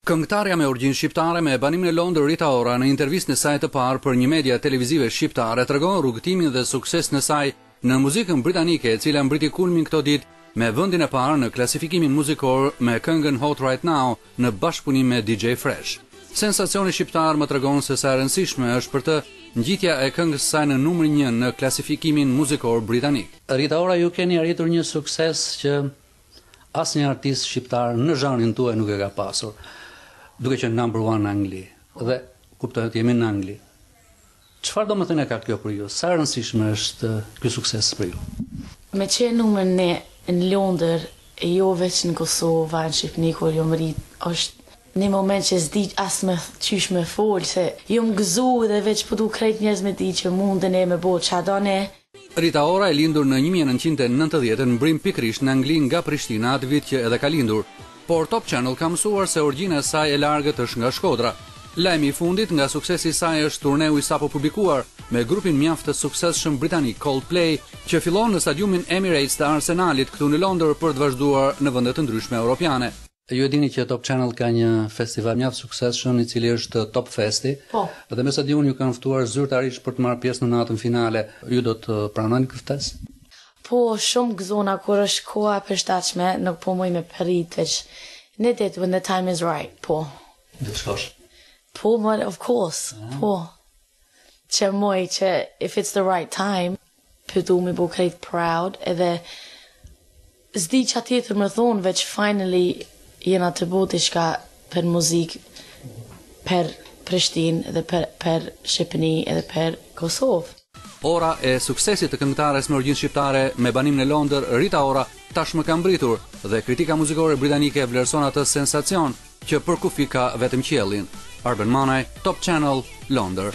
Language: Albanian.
Këngëtarja me origjinë shqiptare me banimin në Londër Rita Ora në intervistën e saj të parë për një media televizive shqiptare tregon rrugëtimin dhe suksesin e saj në muzikën britanike, e cila mbriti kulmin këto ditë me vendin e parë në klasifikimin muzikor me këngën Hot Right Now në bashkëpunim me DJ Fresh. Sensacioni shqiptar më tregon se sa e rëndësishme është për të ngjitja e këngës saj në numrin 1 në klasifikimin muzikor britanik. Rita Ora, ju keni arritur një sukses që asnjë artist shqiptar në zhanrin tuaj nuk e ka pasur. Duke që #1 në Angli, dhe kuptohet jemi në Angli. Çfarë do më thënë ka kjo për ju? Sa rëndësishme është ky sukses për ju? Me qenë numër në Londër, jo veç në Kosovë, në Shqipëni, kur jom rrit, është një moment që s'di as me qysh me folë, se jom gëzu dhe veç po du krejt njerëz me di që mundën e me bo çadone. Rita Ora e lindur në 1990 në mbrim pikërisht në Angli nga Prishtina, atë vit që edhe ka lindur. Por Top Channel ka mësuar se origjina e saj e largët është nga Shkodra. Lajmi i fundit nga suksesi i saj është turneu i sapo publikuar me grupin mjaft të suksesshëm britanik Coldplay, që fillon në stadiumin Emirates të Arsenalit këtu në Londër për të vazhduar në vende të ndryshme europiane. Ju e dini që Top Channel ka një festival mjaft suksesshëm i cili është Top Festi. Po. Dhe me sa diun ju kanë ftuar zyrtarisht për të marrë pjesë në natën finale. Ju do të pranoni këtë ftesë? Po, shumë gëzona kur është koha e përshtatshme, nuk po moj me përrit, veç në ditë when the time is right, po. Do shkosh? Po, of course, po. Që moj që if it's the right time, përdu me bu krejt proud, edhe s'di që atjetër më thonë, veç finally jena të bu tishka për muzik, për Prishtinë, edhe për Shqipëni, edhe për Kosovë. Ora e suksesit të këngëtares me origjinë shqiptare me banim në Londër, Rita Ora tashmë ka mbritur dhe kritika muzikore britanike vlerëson atë sensacion që për kufi ka vetëm qiellin. Arben Manaj, Top Channel, Londër.